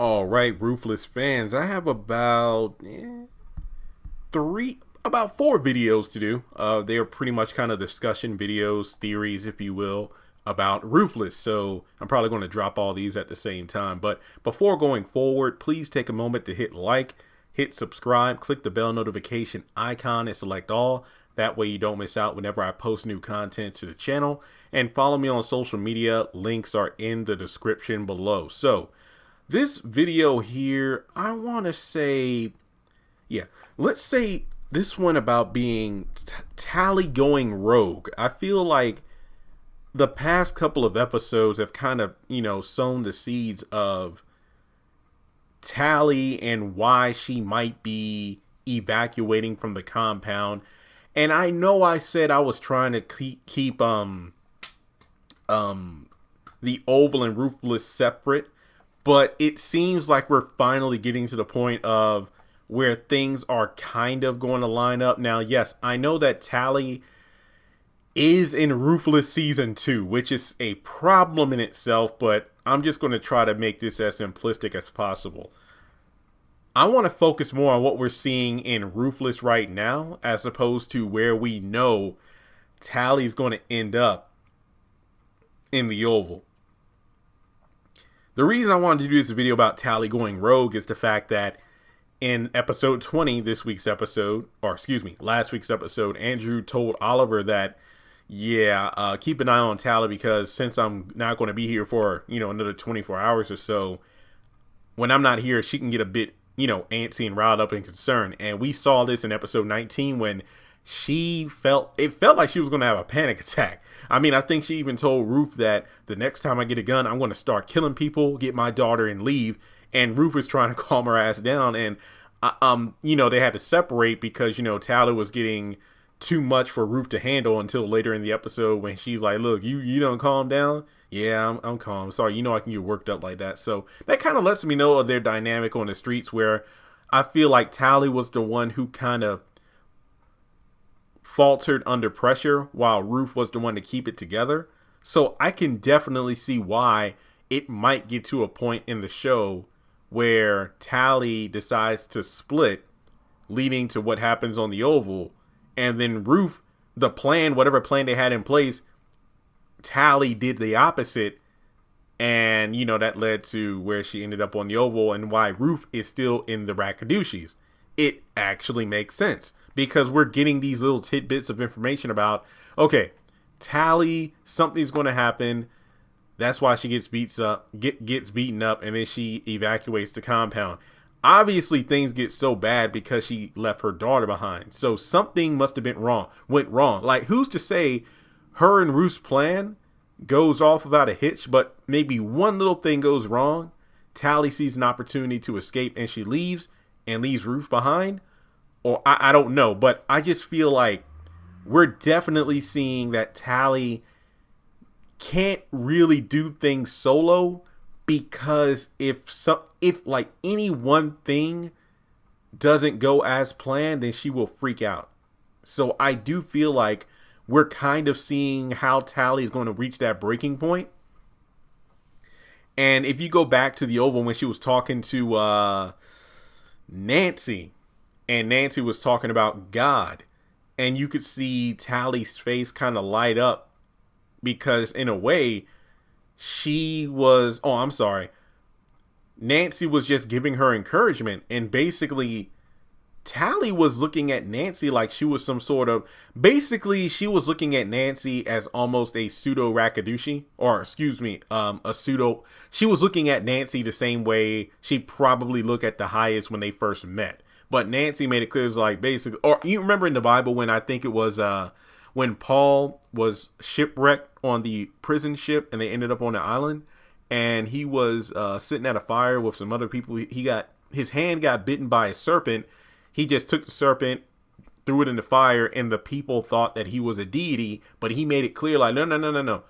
All right, Ruthless fans, I have about four videos to do. They are pretty much kind of discussion videos, theories, if you will, about Ruthless. So I'm probably going to drop all these at the same time. But before going forward, please take a moment to hit like, hit subscribe, click the bell notification icon and select all. That way you don't miss out whenever I post new content to the channel. And follow me on social media. Links are in the description below. So this video here, I want to say, let's say this one about being Tally going rogue. I feel like the past couple of episodes have kind of, sown the seeds of Tally and why she might be evacuating from the compound. And I know I said I was trying to keep the Oval and Ruthless separate, but it seems like we're finally getting to the point of where things are kind of going to line up. Now, yes, I know that Tally is in Ruthless Season 2, which is a problem in itself, but I'm just going to try to make this as simplistic as possible. I want to focus more on what we're seeing in Ruthless right now, as opposed to where we know Tally's going to end up in the Oval. The reason I wanted to do this video about Tally going rogue is the fact that in episode 20, last week's episode, Andrew told Oliver that, keep an eye on Tally because since I'm not going to be here for, another 24 hours or so, when I'm not here, she can get a bit, antsy and riled up and concerned. And we saw this in episode 19 when it felt like she was going to have a panic attack. I mean, I think she even told Ruth that the next time I get a gun, I'm going to start killing people, get my daughter and leave. And Ruth was trying to calm her ass down. And, they had to separate because, Tally was getting too much for Ruth to handle until later in the episode when she's like, look, you don't calm down. Yeah, I'm calm. Sorry, I can get worked up like that. So that kind of lets me know of their dynamic on the streets, where I feel like Tally was the one who kind of faltered under pressure while Ruth was the one to keep it together. So I can definitely see why it might get to a point in the show where Tally decides to split, leading to what happens on the Oval. And then Ruth, whatever plan they had in place, Tally did the opposite. And, that led to where she ended up on the Oval and why Ruth is still in the Rakadouchis. It actually makes sense because we're getting these little tidbits of information about, okay, Tally, something's going to happen. That's why she gets beaten up, and then she evacuates the compound. Obviously, things get so bad because she left her daughter behind. So something must have went wrong. Like, who's to say her and Ruth's plan goes off without a hitch, but maybe one little thing goes wrong. Tally sees an opportunity to escape, and she leaves and leaves Ruth behind. Or I don't know, but I just feel like we're definitely seeing that Tally can't really do things solo, because if like any one thing doesn't go as planned, then she will freak out. So I do feel like we're kind of seeing how Tally is going to reach that breaking point. And if you go back to the Oval when she was talking to Nancy, and Nancy was talking about God, and you could see Tally's face kind of light up, because in a way Nancy was just giving her encouragement, and basically Tally was looking at Nancy like she was some sort of, she was looking at Nancy as almost a pseudo Rakadouchi, she was looking at Nancy the same way she probably looked at the Hyatts when they first met. But Nancy made it clear, it's like basically, or you remember in the Bible when I think it was, when Paul was shipwrecked on the prison ship and they ended up on the island, and he was sitting at a fire with some other people. His hand got bitten by a serpent. He just took the serpent, threw it in the fire, and the people thought that he was a deity, but he made it clear like, no.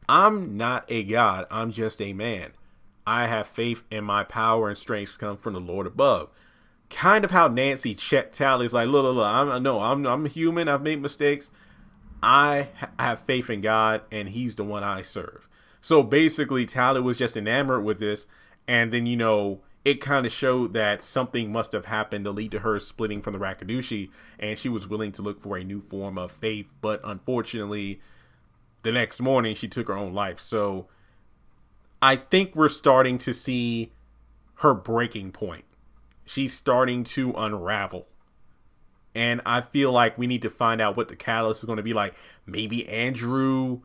I'm not a god. I'm just a man. I have faith, and my power and strength come from the Lord above. Kind of how Nancy checked Tally's like, look, I'm human. I've made mistakes. I have faith in God, and he's the one I serve. So basically, Tally was just enamored with this. And then, it kind of showed that something must have happened to lead to her splitting from the Rakadushi, and she was willing to look for a new form of faith. But unfortunately, the next morning she took her own life. So I think we're starting to see her breaking point. She's starting to unravel. And I feel like we need to find out what the catalyst is going to be like. Maybe Andrew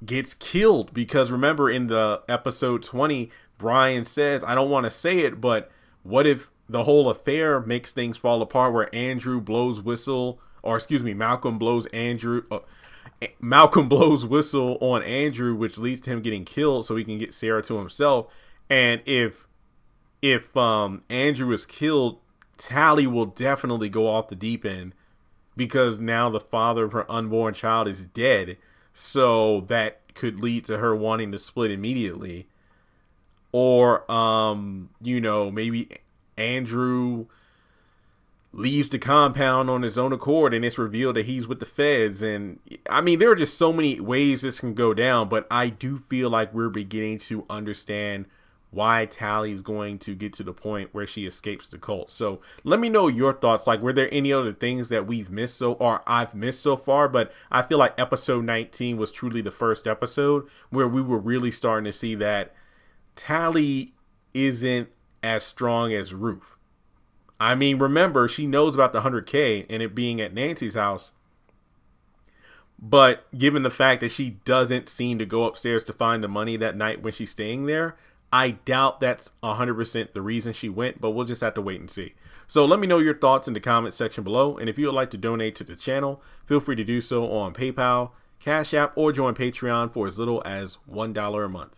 gets killed, because remember in the episode 20, Brian says, I don't want to say it, but what if the whole affair makes things fall apart, where Andrew blows whistle, or excuse me, Malcolm blows whistle on Andrew, which leads to him getting killed so he can get Sarah to himself. And if Andrew is killed, Tally will definitely go off the deep end, because now the father of her unborn child is dead. So that could lead to her wanting to split immediately. Or, maybe Andrew leaves the compound on his own accord and it's revealed that he's with the feds. And I mean, there are just so many ways this can go down, but I do feel like we're beginning to understand why Tally's going to get to the point where she escapes the cult. So let me know your thoughts. Like, were there any other things that I've missed so far? But I feel like episode 19 was truly the first episode where we were really starting to see that Tally isn't as strong as Ruth. I mean, remember, she knows about the 100K and it being at Nancy's house. But given the fact that she doesn't seem to go upstairs to find the money that night when she's staying there, I doubt that's 100% the reason she went, but we'll just have to wait and see. So let me know your thoughts in the comment section below. And if you would like to donate to the channel, feel free to do so on PayPal, Cash App, or join Patreon for as little as $1 a month.